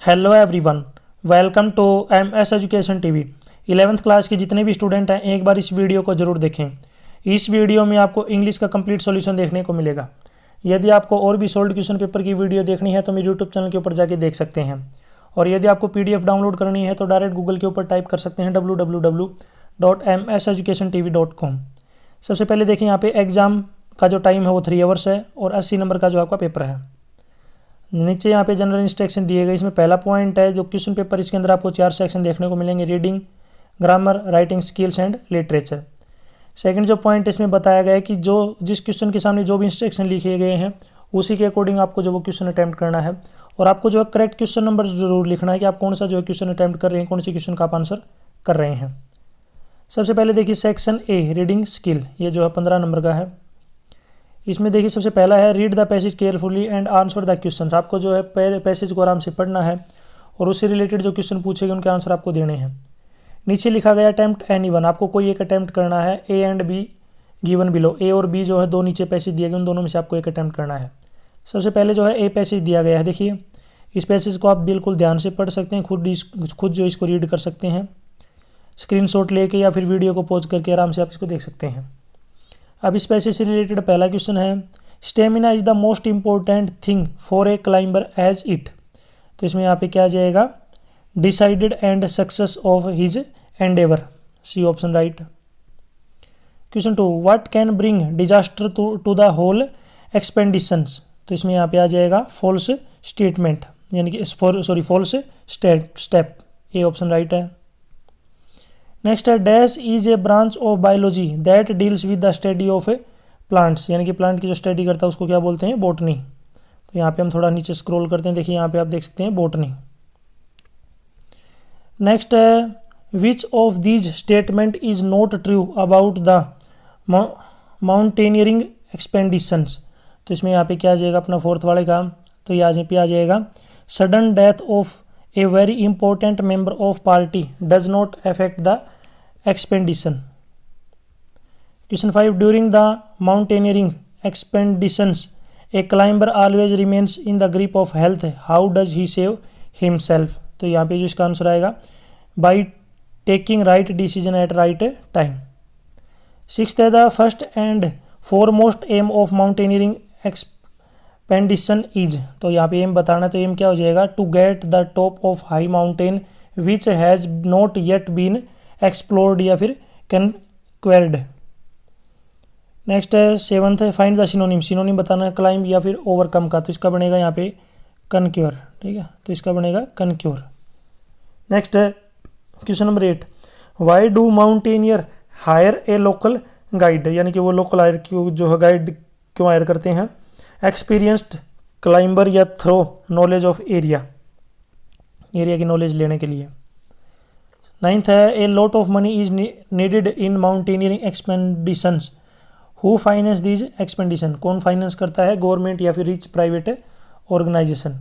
Hello everyone, welcome to MS education TV. 11th class के जितने भी स्टूडेंट हैं एक बार इस वीडियो को ज़रूर देखें। इस वीडियो में आपको इंग्लिश का कंप्लीट सॉल्यूशन देखने को मिलेगा। यदि आपको और भी सोल्ड क्वेश्चन पेपर की वीडियो देखनी है तो मेरे यूट्यूब चैनल के ऊपर जाके देख सकते हैं। और यदि आपको PDF डाउनलोड करनी है तो डायरेक्ट गूगल के ऊपर टाइप कर सकते हैं www.mseducationtv.com। सबसे पहले देखिए यहाँ पे एग्जाम का जो टाइम है वो 3 आवर्स है और 80 नंबर का जो आपका पेपर है। नीचे यहाँ पे जनरल इंस्ट्रक्शन दिए गए। इसमें पहला पॉइंट है जो क्वेश्चन पेपर, इसके अंदर आपको 4 सेक्शन देखने को मिलेंगे: reading, grammar, writing skills and literature. Second जो पॉइंट इसमें बताया गया है कि जो जिस क्वेश्चन के सामने जो भी इंस्ट्रक्शन लिखे गए हैं उसी के अकॉर्डिंग आपको जो वो क्वेश्चन अटैम्प्ट करना है और आपको जो है करेक्ट क्वेश्चन नंबर जरूर लिखना है कि आप कौन सा जो है क्वेश्चन अटैम्प्ट कर रहे हैं, कौन सी क्वेश्चन का आप आंसर कर रहे हैं। सबसे पहले देखिए सेक्शन ए रीडिंग स्किल, ये जो है 15 नंबर का है। इसमें देखिए सबसे पहला है read the passage carefully and answer the question. आपको जो है पैसेज को आराम से पढ़ना है और उससे रिलेटेड जो क्वेश्चन पूछेंगे उनके आंसर आपको देने हैं। नीचे लिखा गया अटेम्प्ट एनीवन, आपको कोई एक अटेम्प्ट करना है। A and B given below, A और बी जो है दो नीचे पैसेज दिए गए, उन दोनों में से आपको एक अटेम्प्ट करना है। सबसे पहले जो है ए पैसेज दिया गया है। देखिए इस पैसेज को आप बिल्कुल ध्यान से पढ़ सकते हैं, खुद जो इसको रीड कर सकते हैं स्क्रीनशॉट लेके या फिर वीडियो को पॉज करके आराम से आप इसको देख सकते हैं। अब इस पैसेज से रिलेटेड पहला क्वेश्चन है stamina is the most important thing for a climber as it. तो इसमें यहाँ पे क्या आ जाएगा, decided and success of his endeavour, C option right. Question 2 what can bring disaster to the whole expeditions. तो इसमें यहाँ पे आ जाएगा फॉल्स स्टेटमेंट, यानी कि false step, A option right है। नेक्स्ट है dash is a branch of biology that deals with the study of a plants, यानी कि प्लांट की जो स्टडी करता है उसको क्या बोलते हैं, बॉटनी। तो यहाँ पे हम थोड़ा नीचे स्क्रॉल करते हैं, देखिए यहाँ पे आप देख सकते हैं बॉटनी। नेक्स्ट है which of these statement is not true about the mountaineering expeditions. तो इसमें यहाँ पे क्या आ जाएगा अपना फोर्थ वाले का, तो यहाँ पे आ जाएगा sudden death of a very important member of party does not affect the expedition. Question 5 during the mountaineering expeditions a climber always remains in the grip of health, how does he save himself. तो यहाँ पे जो इसका answer आएगा by taking right decision at right time. Sixth है the first and foremost aim of mountaineering expedition is. तो यहाँ पे एम बताना, तो एम क्या हो जाएगा, to get the top of high mountain which has not yet been explored या फिर कन्क्वेर्ड। नेक्स्ट है सेवंथ है फाइंड द सिनोनिम, सिनोनिम बताना है क्लाइंब या फिर ओवरकम का, तो इसका बनेगा यहाँ पे कनक्योर, ठीक है, तो इसका बनेगा कनक्योर। नेक्स्ट है question number 8 why do mountaineer higher A local guide, यानी कि वो लोकल हायर क्यों जो है गाइड क्यों हायर करते हैं, एक्सपीरियंस्ड क्लाइंबर या थ्रो नॉलेज ऑफ एरिया की नॉलेज लेने के लिए। नाइन्थ है a lot of money is needed in mountaineering expeditions, who finance these expedition, कौन फाइनेंस करता है, गवर्नमेंट या फिर रिच प्राइवेट ऑर्गेनाइजेशन।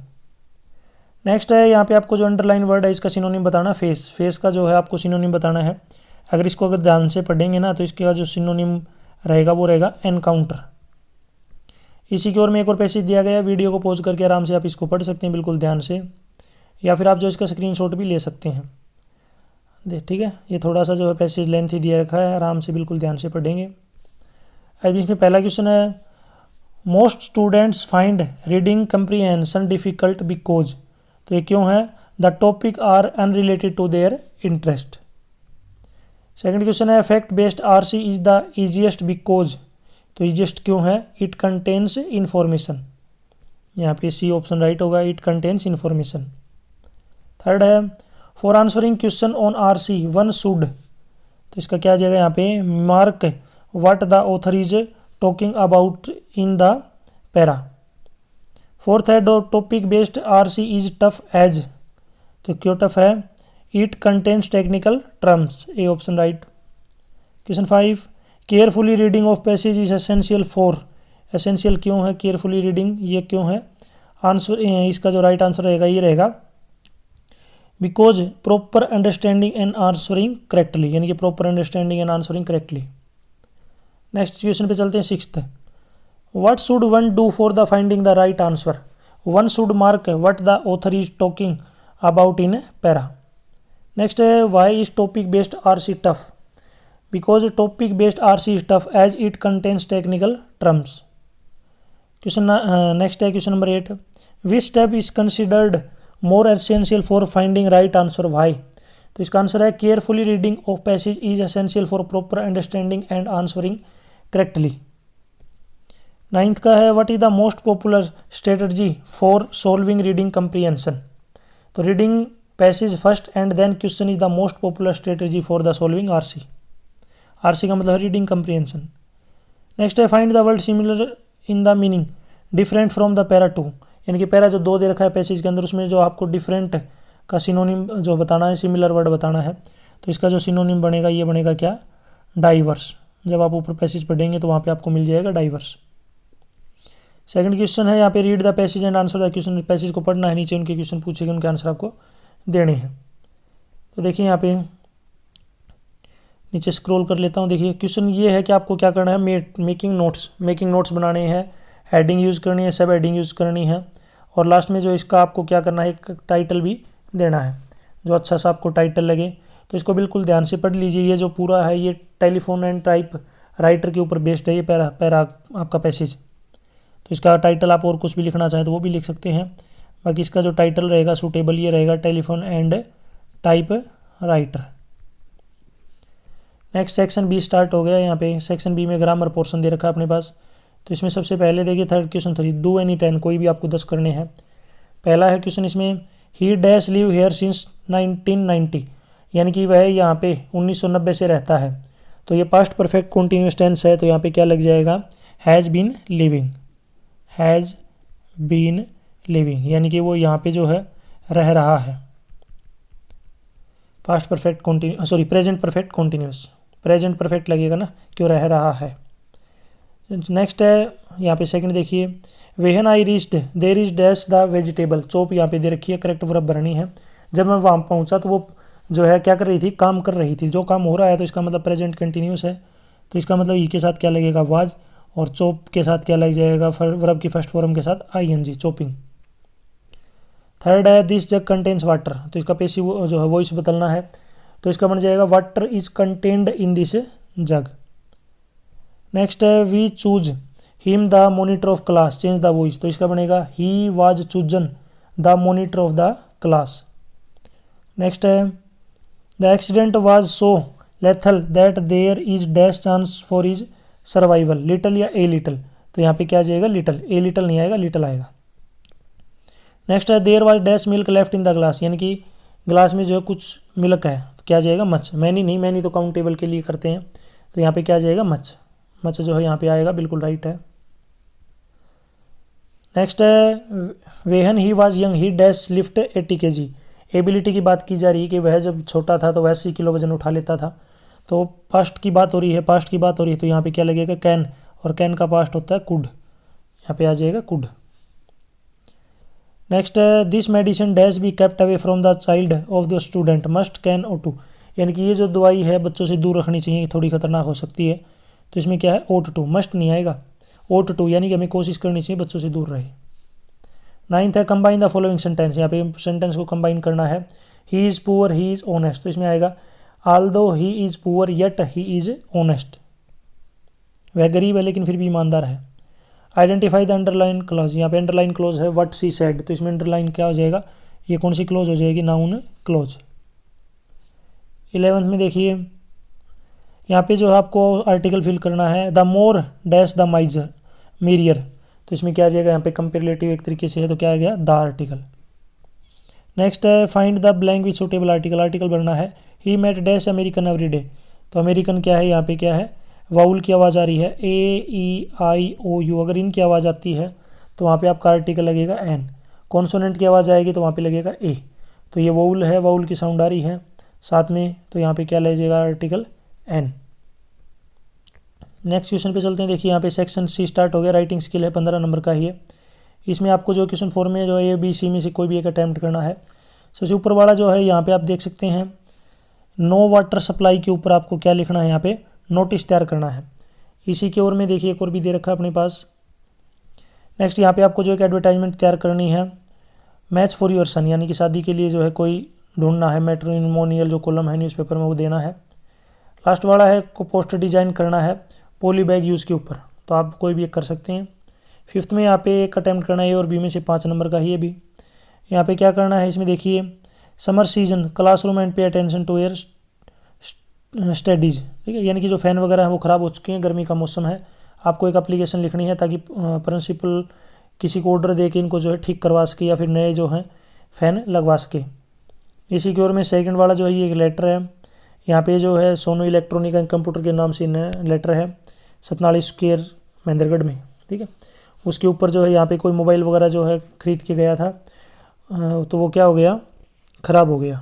नेक्स्ट है यहाँ पे आपको जो अंडरलाइन वर्ड है इसका सिनोनिम बताना, फेस, फेस का जो है आपको सिनोनिम बताना है। अगर इसको अगर ध्यान से पढ़ेंगे ना तो इसका जो सिनोनिम रहेगा वो रहेगा एनकाउंटर। इसी की ओर में एक और पैसेज दिया गया है, वीडियो को पॉज करके आराम से आप इसको पढ़ सकते हैं बिल्कुल ध्यान से, या फिर आप जो इसका स्क्रीनशॉट भी ले सकते हैं। ठीक है, ये थोड़ा सा जो है पैसेज लेंथी दिया रखा है, आराम से बिल्कुल ध्यान से पढ़ेंगे। अब इसमें पहला क्वेश्चन है most students find reading comprehension difficult because, तो ये क्यों है, the topic are unrelated to their interest. Second question है fact based RC is the easiest because, तो ईजिएस्ट क्यों है, इट कंटेन्स इन्फॉर्मेशन, यहाँ पे सी ऑप्शन राइट होगा, इट कंटेन्स इन्फॉर्मेशन। थर्ड है for answering question on RC one should, तो इसका क्या आ जाएगा यहाँ पे mark what the author is talking about in the para. Fourth है topic based RC is tough as, तो क्यों टफ है, it contains technical terms, A option right. Question 5 carefully reading of passage is essential for, essential क्यों है carefully reading, ये क्यों है, answer इसका जो राइट आंसर रहेगा ये रहेगा because proper understanding and answering correctly, यानी कि proper understanding and answering correctly. Next question पे चलते हैं, sixth what should one do for the finding the right answer, one should mark what the author is talking about in para. Next है why is topic based RC tough, because topic based RC is tough as it contains technical terms. Question next है question number 8, which step is considered more essential for finding right answer why. तो इसका answer है carefully reading of passage is essential for proper understanding and answering correctly. 9th का है what is the most popular strategy for solving reading comprehension. तो reading passage first and then question is the most popular strategy for the solving RC. RC का मतलब reading comprehension. Next है find the word similar in the meaning different from the para 2, यानी कि para जो 2 दे रखा है passage के अंदर, उसमें जो आपको डिफरेंट का सिनोनिम जो बताना है, सिमिलर वर्ड बताना है। तो इसका जो सिनोनिम बनेगा ये बनेगा क्या, डाइवर्स। जब आप ऊपर पैसेज पढ़ेंगे तो वहाँ पे आपको मिल जाएगा डाइवर्स। सेकंड क्वेश्चन है यहाँ पे read the passage and answer the question. Passage को पढ़ना है, नीचे उनके क्वेश्चन पूछेंगे, उनके आंसर आपको देने हैं। तो देखिए यहाँ पे नीचे स्क्रॉल कर लेता हूँ। देखिए क्वेश्चन ये है कि आपको क्या करना है, मेकिंग नोट्स बनाने हैं, हेडिंग यूज़ करनी है, सब हेडिंग यूज़ करनी है, और लास्ट में जो इसका आपको क्या करना है, एक टाइटल भी देना है जो अच्छा सा आपको टाइटल लगे। तो इसको बिल्कुल ध्यान से पढ़ लीजिए। ये जो पूरा है ये टेलीफोन एंड टाइप राइटर के ऊपर बेस्ड है, ये पैरा आपका पैसेज। तो इसका टाइटल आप और कुछ भी लिखना चाहें तो वो भी लिख सकते हैं। बाकी इसका जो टाइटल रहेगा सूटेबल ये रहेगा, telephone and typewriter. Next section B start हो गया। यहाँ पे सेक्शन बी में ग्रामर पोर्शन दे रखा है अपने पास। तो इसमें सबसे पहले देखिए थर्ड क्वेश्चन 3, डू एनी 10, कोई भी आपको 10 करने हैं। पहला है क्वेश्चन इसमें ही डैश लिव हेयर सिंस 1990, यानी कि वह यहाँ पे 1990 से रहता है। तो ये पास्ट परफेक्ट कंटिन्यूअस टेंस है, तो यहाँ पे क्या लग जाएगा, हैज़ बीन लिविंग, यानी कि वो यहाँ पे जो है रह रहा है। Past perfect continue sorry present perfect continuous, present perfect लगेगा ना, क्यों रह रहा है। नेक्स्ट है यहाँ पे सेकंड देखिए, when I reached there is dash the vegetable, chop यहाँ पे दे रखी है, करेक्ट वर्ब भरनी है। जब मैं वहाँ पहुँचा तो वो जो है क्या कर रही थी, काम कर रही थी। जो काम हो रहा है तो इसका मतलब प्रेजेंट कंटिन्यूस है, तो इसका मतलब ई के साथ क्या लगेगा, वाज, और चॉप के साथ क्या लग जाएगा, वर्ब की फर्स्ट फॉर्म के साथ आईएनजी, चॉपिंग। थर्ड है दिस जग कंटेन्स वाटर, तो इसका पैसिव जो है वॉइस बदलना है, तो इसका बन जाएगा water is contained in this jug. Next है we choose him the monitor of class, change the voice, तो इसका बनेगा he was chosen the monitor of the class. Next है the accident was so lethal that there is dash chance for is survival, little या a little, तो यहाँ पे क्या आ जाएगा, लिटल, ए लिटल नहीं आएगा, लिटल आएगा। नेक्स्ट है there was dash milk left in the glass, यानी कि ग्लास में जो है कुछ मिल्क है, तो क्या आ जाएगा, मच। मैनी तो काउंटेबल के लिए करते हैं, तो यहाँ पे क्या आ जाएगा, मच जो है यहाँ पे आएगा, बिल्कुल राइट है। नेक्स्ट है वेहन he was young he dash lift 80 kg, ability की बात की जा रही है कि वह जब छोटा था तो वह 80 किलो वजन उठा लेता था। तो पास्ट की बात हो रही है, तो यहाँ पे क्या लगेगा, कैन, और कैन का पास्ट होता है कुड, यहाँ पे आ जाएगा कुड। नेक्स्ट है this medicine dash be kept away from the child of the student must can और टू, यानी कि ये जो दवाई है बच्चों से दूर रखनी चाहिए, थोड़ी खतरनाक हो सकती है, तो इसमें क्या है, ओट टू, मस्ट नहीं आएगा, ओट टू, यानी कि हमें कोशिश करनी चाहिए बच्चों से दूर रहे। 9th है कंबाइन द फॉलोइंग सेंटेंस, यहाँ पे सेंटेंस को कंबाइन करना है। He is poor he is honest, तो इसमें आएगा Aldous he is poor yet he is honest, वह गरीब है लेकिन फिर भी ईमानदार है। आइडेंटिफाई द अंडरलाइन क्लॉज, यहाँ पे अंडरलाइन क्लॉज है व्हाट शी सेड, तो इसमें अंडरलाइन क्या हो जाएगा, ये कौन सी क्लॉज हो जाएगी, नाउन क्लॉज। 11th में देखिए यहाँ पे जो है आपको आर्टिकल फिल करना है, the more dash the miser merrier, तो इसमें क्या आ जाएगा, यहाँ पे कंपेरेटिव एक तरीके से है, तो क्या आ गया, द आर्टिकल। नेक्स्ट है find the blank with suitable article भरना है। He met dash American everyday, तो अमेरिकन क्या है, यहाँ पे क्या है, वाउल की आवाज़ आ रही है, AEIOU, अगर इनकी आवाज़ आती है तो वहाँ पे आपका आर्टिकल लगेगा एन, कॉन्सोनेंट की आवाज़ आएगी तो वहाँ पे लगेगा ए, तो ये वाउल है, वाउल की साउंड आ रही है साथ में, तो यहाँ पे क्या लगेगा, आर्टिकल एन। नेक्स्ट क्वेश्चन पे चलते हैं। देखिए यहाँ पे सेक्शन सी स्टार्ट हो गया, राइटिंग स्किल है, 15 नंबर का ही है। इसमें आपको जो क्वेश्चन 4 में जो है ABC में से कोई भी एक अटैम्प्ट करना है। सबसे ऊपर वाला जो है यहाँ पे आप देख सकते हैं, नो वाटर सप्लाई के ऊपर आपको क्या लिखना है, यहाँ पे नोटिस तैयार करना है। इसी के ओर में देखिए एक और भी दे रखा है अपने पास। नेक्स्ट यहाँ पे आपको जो एक एडवर्टाइजमेंट तैयार करनी है, मैच फॉर योर सन, यानी कि शादी के लिए जो है कोई ढूंढना है, मैट्रिमोनियल जो कॉलम है न्यूज़पेपर में वो देना है। लास्ट वाला है को पोस्टर डिजाइन करना है पॉली बैग यूज़ के ऊपर, तो आप कोई भी एक कर सकते हैं। फिफ्थ में यहाँ पे एक अटैम्प्ट करना है ए और बी में से 5 नंबर का ही है भी। यहाँ पे क्या करना है इसमें देखिए, summer season classroom and pay attention to their studies, ठीक है, यानी कि जो फ़ैन वगैरह हैं वो ख़राब हो चुके हैं, गर्मी का मौसम है, आपको एक एप्लीकेशन लिखनी है ताकि प्रिंसिपल किसी को ऑर्डर दे के इनको जो है ठीक करवा सके या फिर नए जो हैं फ़ैन लगवा सके। इसी की ओर में सेकंड वाला जो है ये एक लेटर है, यहाँ पे जो है सोनू इलेक्ट्रॉनिक एंड कंप्यूटर के नाम से लेटर है 47 स्क्वायर महेंद्रगढ़ में, ठीक है। उसके ऊपर जो है यहाँ पे कोई मोबाइल वगैरह जो है ख़रीद के गया था, तो वो क्या हो गया, ख़राब हो गया,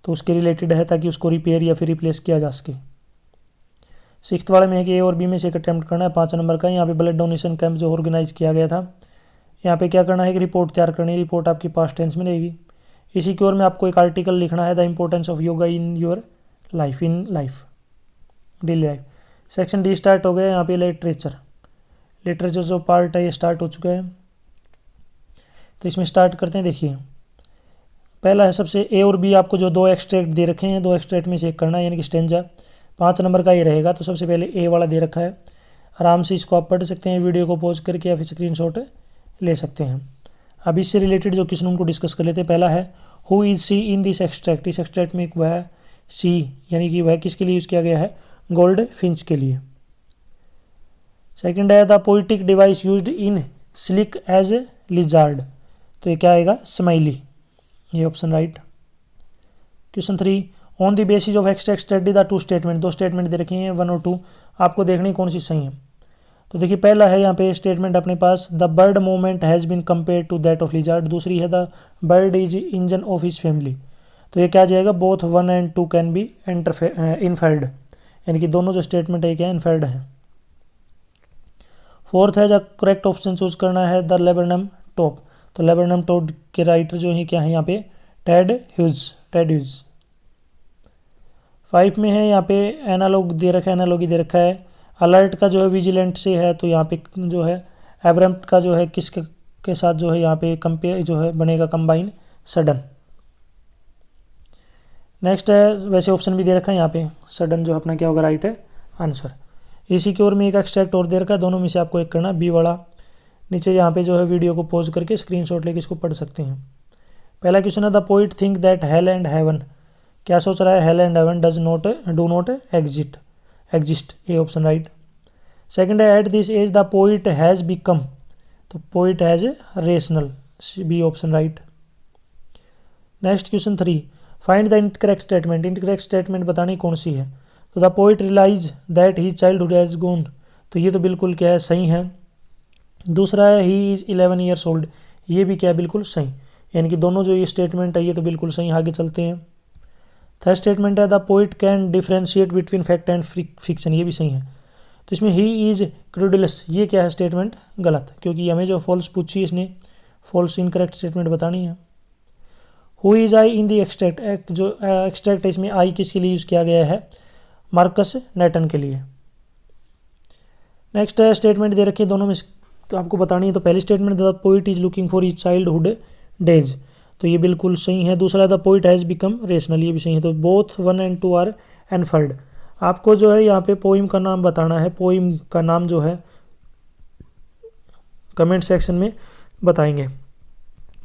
तो उसके रिलेटेड है ताकि उसको रिपेयर या फिर रिप्लेस किया जा सके। सिक्स्थ वाले में है कि ए और बी में से एक अटैम्प्ट करना है 5 नंबर का। यहाँ पे ब्लड डोनेशन कैंप जो ऑर्गेनाइज किया गया था, यहाँ पे क्या करना है कि रिपोर्ट तैयार करनी है, रिपोर्ट आपकी पास्ट टेंस में रहेगी। इसी की ओर में आपको एक आर्टिकल लिखना है the importance of yoga in your life, in life daily life. Section D start हो गया, यहाँ पे लिटरेचर जो पार्ट है ये स्टार्ट हो चुका है, तो इसमें स्टार्ट करते हैं। देखिए पहला है सबसे ए और बी, आपको जो 2 एक्सट्रैक्ट दे रखे हैं, 2 एक्सट्रैक्ट में से एक करना है, यानी कि स्टेंजा 5 नंबर का ये रहेगा। तो सबसे पहले ए वाला दे रखा है, आराम से इसको आप पढ़ सकते हैं वीडियो को पॉज करके या फिर स्क्रीनशॉट ले सकते हैं। अब इससे रिलेटेड जो क्वेश्चन उनको डिस्कस कर लेते हैं। पहला है who is she in this extract, इस एक्सट्रैक्ट में वह सी यानी कि वह किसके लिए यूज़ किया गया है, गोल्ड फिंच के लिए। सेकंड है the poetic device used in slick as a lizard, तो ये क्या आएगा, स्माइली, ये option right. Question 3 on the basis of extract study the 2 statement, 2 statement दे रखे हैं 1 और 2, आपको देखनी कौन सी सही है। तो देखिए पहला है यहाँ पे स्टेटमेंट अपने पास, the bird movement has been compare to that of lizard. दूसरी है the bird is engine of his family, तो ये क्या जाएगा, both 1 and 2 can be inferred, यानी कि दोनों जो स्टेटमेंट है क्या इनफर्ड है। फोर्थ है जो करेक्ट ऑप्शन चूज करना है द लेबरनम टॉप, तो लेबरनम टॉप के राइटर जो है क्या है यहाँ पे, टेड ह्यूज। 5 में है यहाँ पे एनालॉगी दे रखा है, अलर्ट का जो है विजिलेंट से है, तो यहाँ पे जो है एब्रम्प्ट का जो है किसके के साथ जो है यहाँ पे कंपेयर जो है बनेगा कंबाइन सडन। नेक्स्ट है वैसे ऑप्शन भी दे रखा है यहाँ पे, सडन जो अपना क्या होगा राइट है आंसर। इसी की ओर में एक एक्सट्रैक्ट और दे रखा है, दोनों में से आपको एक करना बी वाला। नीचे यहाँ पे जो है वीडियो को पॉज करके स्क्रीनशॉट लेके इसको पढ़ सकते हैं। पहला क्वेश्चन है the poet think that hell and heaven, क्या सोच रहा है, hell and heaven do not exist, ये ऑप्शन राइट। सेकंड है at this age the poet has become, तो poet has rational, B option right. Next question 3 find the incorrect statement, incorrect statement बतानी कौन सी है। तो the poet realize that he childhood has gone, तो ये तो बिल्कुल क्या है सही है। दूसरा है ही इज़ 11 years old, ये भी क्या है बिल्कुल सही, यानी कि दोनों जो ये स्टेटमेंट है ये तो बिल्कुल सही। आगे चलते हैं। थर्ड स्टेटमेंट है the poet can differentiate between fact and fiction, ये भी सही है। तो इसमें ही इज़ क्रूडुलस, ये क्या है स्टेटमेंट गलत, क्योंकि हमें जो फॉल्स पूछी इसने फॉल्स इनकरेक्ट स्टेटमेंट बतानी है। Who is I in the extract, जो एक्सट्रैक्ट है इसमें आई किसके लिए यूज़ किया गया है, मार्कस नेटन के लिए। नेक्स्ट है स्टेटमेंट दे रखी है दोनों में, तो आपको बतानी है। तो पहली statement the poet is looking for his childhood days, तो ये बिल्कुल सही है। दूसरा the poet has become rational, ये भी सही है। तो बोथ 1 and 2 आर इनफर्ड। आपको जो है यहाँ पे पोइम का नाम बताना है, पोइम का नाम जो है कमेंट सेक्शन में बताएंगे,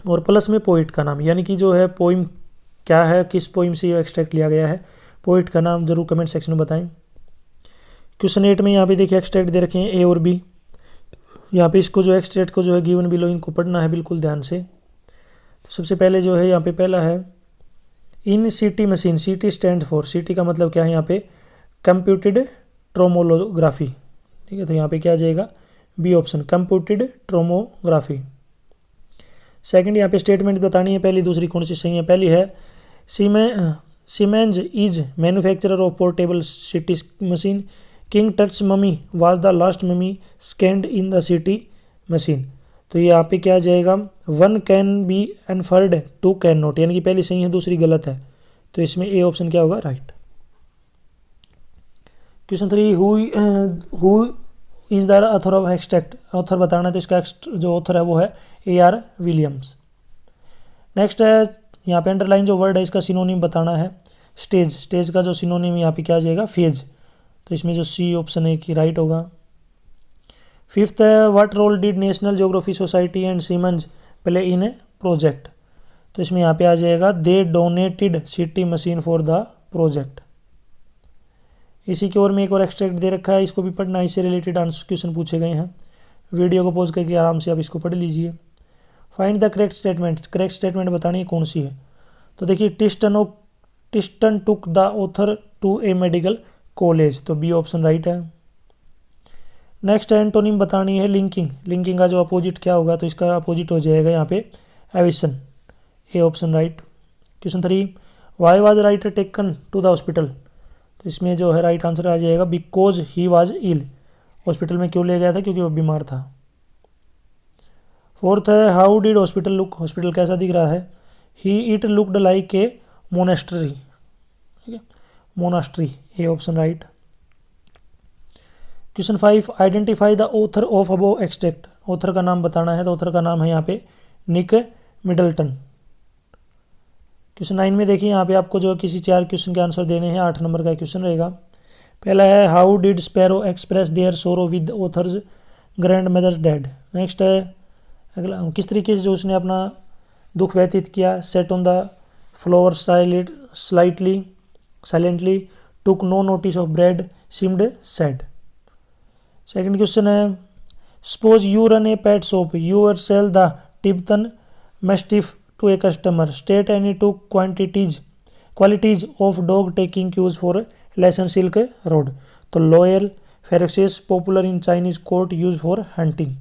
और प्लस में पोइट का नाम, यानी कि जो है पोइम क्या है, किस पोइम से ये एक्सट्रैक्ट लिया गया है, पोइट का नाम जरूर कमेंट सेक्शन में बताएं। क्वेश्चन 8 में यहाँ पे देखिए एक्सट्रैक्ट दे रखे हैं ए और बी, यहाँ पे इसको जो एक्सट्रैक्ट को जो है गिवन बिलो इनको पढ़ना है बिल्कुल ध्यान से। तो सबसे पहले जो है यहाँ पे पहला है इन सीटी मशीन, सीटी स्टैंड फॉर, सीटी का मतलब क्या है यहाँ पे कंप्यूटेड ट्रोमोग्राफी, ठीक है। तो यहाँ पे क्या आ जाएगा बी ऑप्शन कंप्यूटेड ट्रोमोग्राफी। सेकंड यहाँ पे स्टेटमेंट बतानी है, पहली दूसरी कौन सी सही है। पहली है Siemens is manufacturer of portable CT machine, king Tut's mummy was the last mummy scanned in the CT machine. तो ये यहाँ पे क्या आ जाएगा 1 can be inferred 2 can not, यानी कि पहली सही है दूसरी गलत है, तो इसमें ए ऑप्शन क्या होगा right. Question 3 who is the author of extract, author बताना है, तो इसका जो ऑथर है वो है AR विलियम्स। नेक्स्ट है यहाँ पे अंडरलाइन जो वर्ड है इसका सिनोनिम बताना है। स्टेज, स्टेज का जो सिनोनिम यहाँ पे क्या आ जाएगा, फेज। तो इसमें जो सी ऑप्शन है कि राइट होगा। फिफ्थ है what role did National Geographic Society and Siemens play in a project. तो इसमें यहाँ पे आ जाएगा they donated CT machine for the project. इसी की ओर में एक और एक्सट्रैक्ट दे रखा है, इसको भी पढ़ना, इससे रिलेटेड आंसर क्वेश्चन पूछे गए हैं। वीडियो को पॉज करके आराम से आप इसको पढ़ लीजिए। Find the correct statement, correct statement बतानी है कौन सी है। तो देखिए Tiston took the author to a medical college, तो बी ऑप्शन राइट है। नेक्स्ट एंटोनिम बतानी है लिंकिंग, लिंकिंग का जो अपोजिट क्या होगा, तो इसका अपोजिट हो जाएगा यहाँ पे एविशन, A option right. Question 3 why was writer taken to the hospital. तो इसमें जो है राइट आंसर आ जाएगा because he was ill, hospital में क्यों ले गया था, क्योंकि वो बीमार था। फोर्थ है how did hospital look, hospital कैसा दिख रहा है, he it looked like a monastery, ठीक है, monastery, A option right. Question 5 identify the author of above extract, author का नाम बताना है। तो ऑथर का नाम है यहाँ पे निक मिडल्टन। क्वेश्चन 9 में देखिए यहाँ पे आपको जो किसी 4 क्वेश्चन के आंसर देने हैं, 8 नंबर का क्वेश्चन रहेगा। पहला है how did sparrow express their sorrow with author's grandmother's dead. Next है अगला, किस तरीके से जो उसने अपना दुख व्यतीत किया, set on the floor silently took no notice of bread seemed sad. Second question है suppose you run a pet shop, you are sell the Tibetan mastiff to a customer, state any two qualities of dog taking cues for lesson Silk Road. तो loyal, ferocious, popular in Chinese court, use for hunting.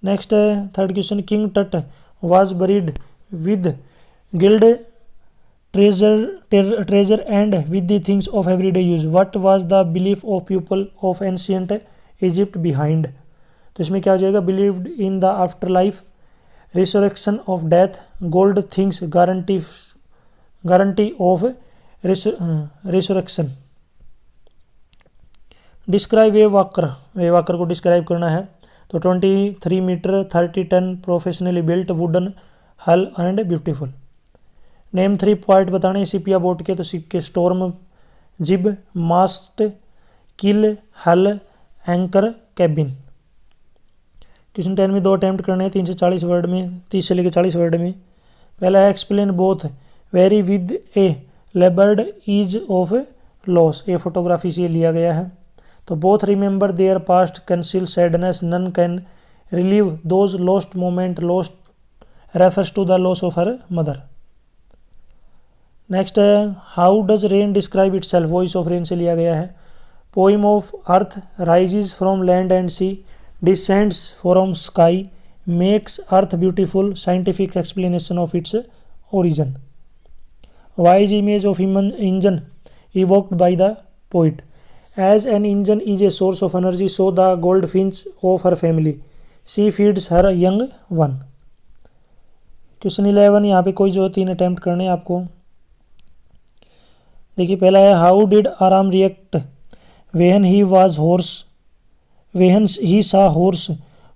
Next है third question king Tut was buried with gild treasure and with the things of everyday use. What was the belief of people of ancient Egypt behind? तो इसमें क्या हो जाएगा, believed in the afterlife, resurrection of death, gold things, guarantee of resurrection. Describe Wavewalker को describe करना है। तो 23 metre 30 ton professionally built wooden hull and beautiful. Name 3 point बताने सिपिया बोट के, तो सिप के स्टॉर्म, जिब, मास्ट, किल, हल, एंकर, कैबिन। क्वेश्चन 10 में 2 अटेम्प्ट करने हैं 3 से 40 वर्ड में, 30 से लेकर 40 वर्ड में। पहला है explain both very with a labored ease of loss, ये फोटोग्राफी से लिया गया है। तो both remember their past conceal sadness, none can relieve those lost moment, lost refers to the loss of her mother. Next है how does rain describe itself, voice of rain से लिया गया है। Poem of earth rises from land and sea, descends from sky, makes earth beautiful, scientific explanation of its origin. Why is image of human engine evoked by the poet, as an engine is a source of energy, so the goldfinch of her family, she feeds her young one. Question 11 यहाँ पे कोई जो 3 attempt करने हैं आपको। देखिए पहला है how did Aram react when he saw horse,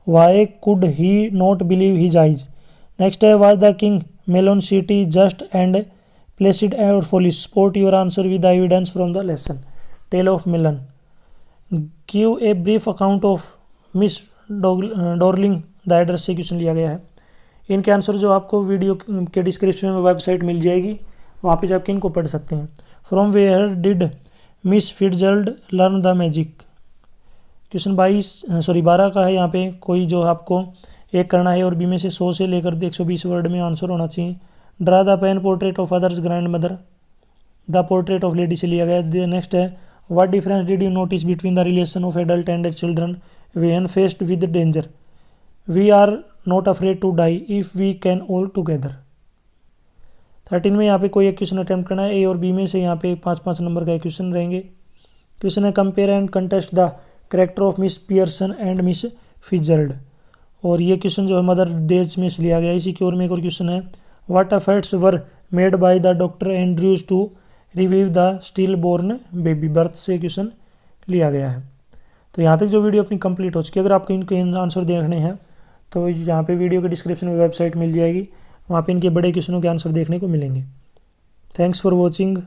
why could he not believe his eyes. Next है was the king Melon City just and placid और foolish, support your answer with evidence from the lesson, tale of Melon. Give a brief account of Miss Dorling, the address से question लिया गया है। इनके answer जो आपको video के description में वेबसाइट मिल जाएगी, वहाँ पे जाके इनको पढ़ सकते हैं। From where did Miss Fitzgerald learn the magic. Question 12 का है, यहाँ पे कोई जो आपको एक करना है और बी में से 100 से लेकर 120 वर्ड में आंसर होना चाहिए। Draw the pen portrait of author's grandmother, the portrait of lady से लिया गया। नेक्स्ट है what difference did you notice between the relation of adult and children when faced with danger, we are not afraid to die if we can all together. 13 में यहाँ पे कोई एक question attempt करना है, ए और बी में से यहाँ पे 5-5 नंबर का क्वेश्चन रहेंगे। क्वेश्चन है compare and contest the character of Miss Pearson and Miss Fitzgerald, और ये क्वेश्चन जो है मदर डेज में से लिया गया। इसी की ओर में एक और क्वेश्चन है what efforts were made by the doctor Andrews to revive the stillborn baby, birth से क्वेश्चन लिया गया है। तो यहाँ तक जो वीडियो अपनी कंप्लीट हो चुकी है। अगर आपको इनके आंसर देखने हैं तो यहाँ पे वीडियो के डिस्क्रिप्शन में वेबसाइट मिल जाएगी, वहाँ पे इनके बड़े क्वेश्चनों के आंसर देखने को मिलेंगे। Thanks for watching.